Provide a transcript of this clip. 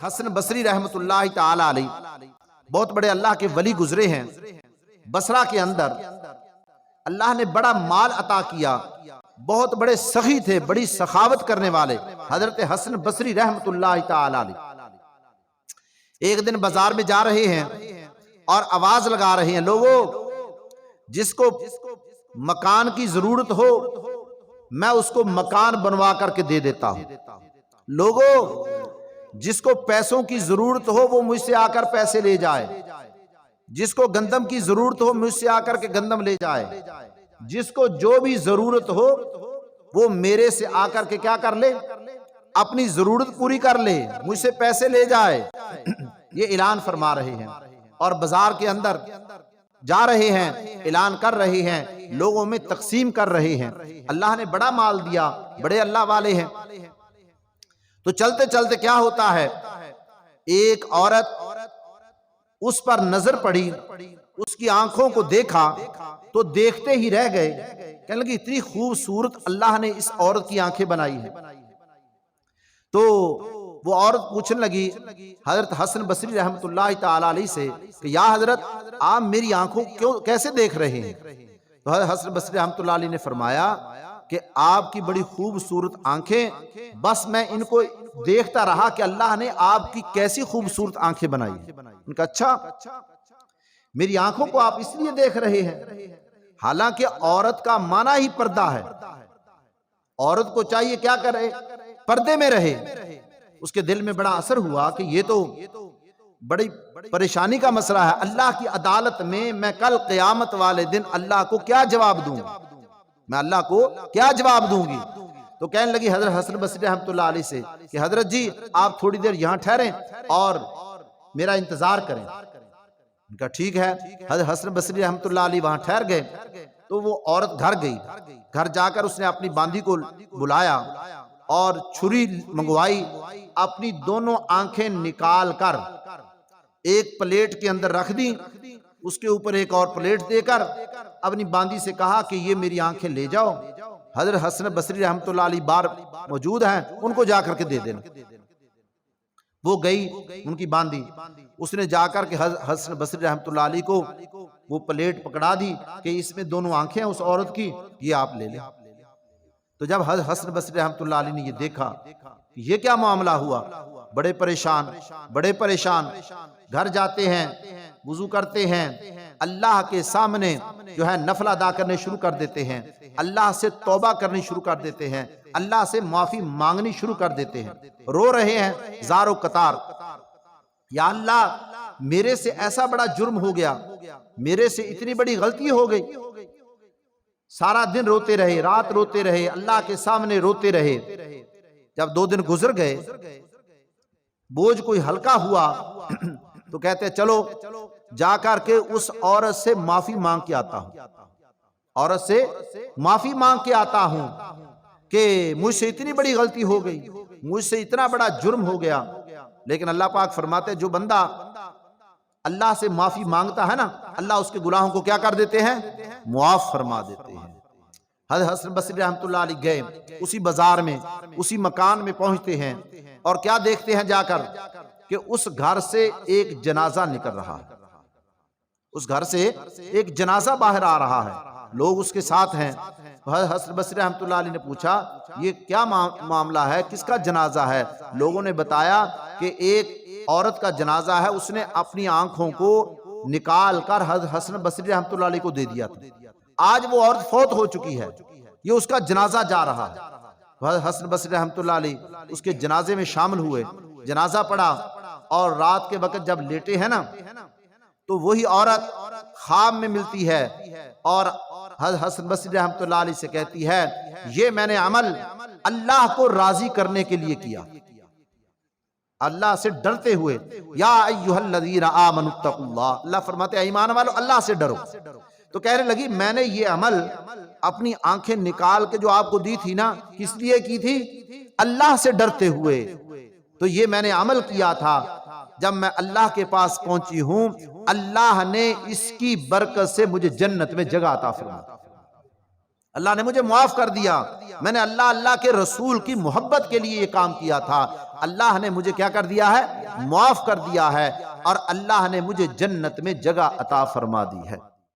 حسن بصری رحمۃ اللہ تعالی علیہ بہت بڑے اللہ کے ولی گزرے ہیں. بصرہ کے اندر اللہ نے بڑا مال عطا کیا، بہت بڑے سخی تھے، بڑی سخاوت کرنے والے حضرت حسن بصری رحمۃ اللہ تعالی علیہ. ایک دن بازار میں جا رہے ہیں اور آواز لگا رہے ہیں، لوگوں جس کو مکان کی ضرورت ہو میں اس کو مکان بنوا کر کے دے دیتا ہوں. لوگوں جس کو پیسوں کی ضرورت ہو وہ مجھ سے آ کر پیسے لے جائے، جس کو گندم کی ضرورت ہو مجھ سے آ کر کے گندم لے جائے، جس کو جو بھی ضرورت ہو وہ میرے سے آ کر کے کیا کر لے، اپنی ضرورت پوری کر لے، مجھ سے پیسے لے جائے. یہ اعلان فرما رہے ہیں اور بازار کے اندر جا رہے ہیں، اعلان کر رہے ہیں، لوگوں میں تقسیم کر رہے ہیں. اللہ نے بڑا مال دیا، بڑے اللہ والے ہیں. تو چلتے چلتے کیا ہوتا ہے، ایک عورت اس پر نظر پڑی، اس کی آنکھوں کو دیکھا تو دیکھتے ہی رہ گئے. کہنے لگی اتنی خوبصورت اللہ نے اس عورت کی آنکھیں بنائی ہیں. تو وہ عورت پوچھنے لگی حضرت حسن بصری رحمۃ اللہ تعالی علیہ سے کہ یا حضرت آپ میری آنکھوں کیسے دیکھ رہے ہیں؟ تو حضرت حسن بصری رحمۃ اللہ علیہ نے فرمایا کہ آپ کی بڑی خوبصورت آنکھیں، بس میں ان کو دیکھتا رہا کہ اللہ نے آپ کی کیسی خوبصورت آنکھیں بنائی ہیں. ان کا اچھا میری آنکھوں کو آپ اس لیے دیکھ رہے ہیں؟ حالانکہ عورت کا معنی ہی پردہ ہے. عورت کو چاہیے کیا کرے، پردے میں رہے. اس کے دل میں بڑا اثر ہوا کہ یہ تو بڑی پریشانی کا مسئلہ ہے، اللہ کی عدالت میں کل قیامت والے دن اللہ کو کیا جواب دوں، میں اللہ کو کیا جواب دوں گی. تو کہنے لگی حضرت حسن بصری رحمۃ اللہ علیہ سے کہ حضرت جی آپ تھوڑی دیر یہاں ٹھہریں اور میرا انتظار کریں. ان کا ٹھیک ہے. حضرت حسن بصری رحمۃ اللہ علیہ وہاں ٹھہر گئے. تو وہ عورت گھر گئی، گھر جا کر اس نے اپنی باندی کو بلایا اور چھری منگوائی، اپنی دونوں آنکھیں نکال کر ایک پلیٹ کے اندر رکھ دی، اس کے اوپر ایک اور پلیٹ دے کر اپنی باندی سے کہا کہ یہ میری آنکھیں لے جاؤ. حضرت حسن بصری رحمۃ اللہ علیہ بار موجود ہیں، ان کو جا کر کے دے دینا. وہ گئی ان کی باندی، اس نے جا کر کے حسن بصری رحمۃ اللہ علیہ کو وہ پلیٹ پکڑا دی کہ اس میں دونوں آنکھیں اس عورت کی، یہ آپ لے لیں. تو جب حسن بصری رحمۃ اللہ علیہ نے یہ دیکھا یہ کیا معاملہ ہوا، بڑے پریشان گھر جاتے ہیں، وضو کرتے ہیں، اللہ کے سامنے جو ہے نفل ادا کرنے شروع کر دیتے ہیں، اللہ سے توبہ کرنی شروع کر دیتے ہیں، اللہ سے معافی مانگنی شروع کر دیتے ہیں. رو رہے ہیں زار و قطار، یا اللہ میرے سے ایسا بڑا جرم ہو گیا، میرے سے اتنی بڑی غلطی ہو گئی. سارا دن روتے رہے، رات روتے رہے، اللہ کے سامنے روتے رہے. جب 2 دن گزر گئے، بوجھ کوئی ہلکا ہوا تو کہتے چلو جا کر کے اس عورت سے معافی مانگ کے آتا ہوں، عورت سے معافی مانگ کے آتا ہوں کہ مجھ سے اتنی بڑی غلطی ہو گئی، مجھ سے اتنا بڑا جرم ہو گیا. لیکن اللہ پاک فرماتے جو بندہ اللہ سے معافی مانگتا ہے نا، اللہ اس کے گناہوں کو کیا کر دیتے ہیں، معاف فرما دیتے ہیں. حضرت حسن بصری رحمۃ اللہ علیہ گئے، اسی بازار میں اسی مکان میں پہنچتے ہیں اور کیا دیکھتے ہیں جا کر کہ اس گھر سے ایک جنازہ نکل رہا ہے. اس گھر سے ایک جنازہ باہر آ رہا ہے، لوگ اس کے ساتھ ہیں. حضرت حسن بصری رحمۃ اللہ علیہ نے پوچھا یہ کیا معاملہ ہے، کس کا جنازہ ہے؟ لوگوں نے بتایا کہ ایک عورت کا جنازہ ہے، اس نے اپنی آنکھوں کو نکال کر حضرت حسن بصری رحمۃ اللہ علیہ کو دے دیا تھا. آج وہ عورت فوت ہو چکی ہے، یہ اس کا جنازہ جا رہا ہے. حضرت حسن بصری رحمۃ اللہ علیہ اس کے جنازے میں شامل ہوئے، جنازہ پڑھا، اور رات کے وقت جب لیٹے ہیں نا تو وہی عورت خواب میں ملتی ہے اور حضرت حسن بصری رحمۃ اللہ علیہ سے کہتی ہے یہ میں نے عمل اللہ کو راضی کرنے کے لیے کیا، اللہ سے ڈرتے ہوئے. یا ایھا الذین آمنوا اتقوا اللہ، اللہ فرماتے ہیں ایمان والو اللہ سے ڈرو. تو کہنے لگی میں نے یہ عمل اپنی آنکھیں نکال کے جو آپ کو دی تھی نا، کس لیے کی تھی؟ اللہ سے ڈرتے ہوئے. تو یہ میں نے عمل کیا تھا، جب میں اللہ کے پاس پہنچی ہوں اللہ نے اس کی برکت سے مجھے جنت میں جگہ عطا فرمائی، اللہ نے مجھے معاف کر دیا. میں نے اللہ کے رسول کی محبت کے لیے یہ کام کیا تھا، اللہ نے مجھے کیا کر دیا ہے؟ معاف کر دیا ہے، اور اللہ نے مجھے جنت میں جگہ عطا فرما دی ہے۔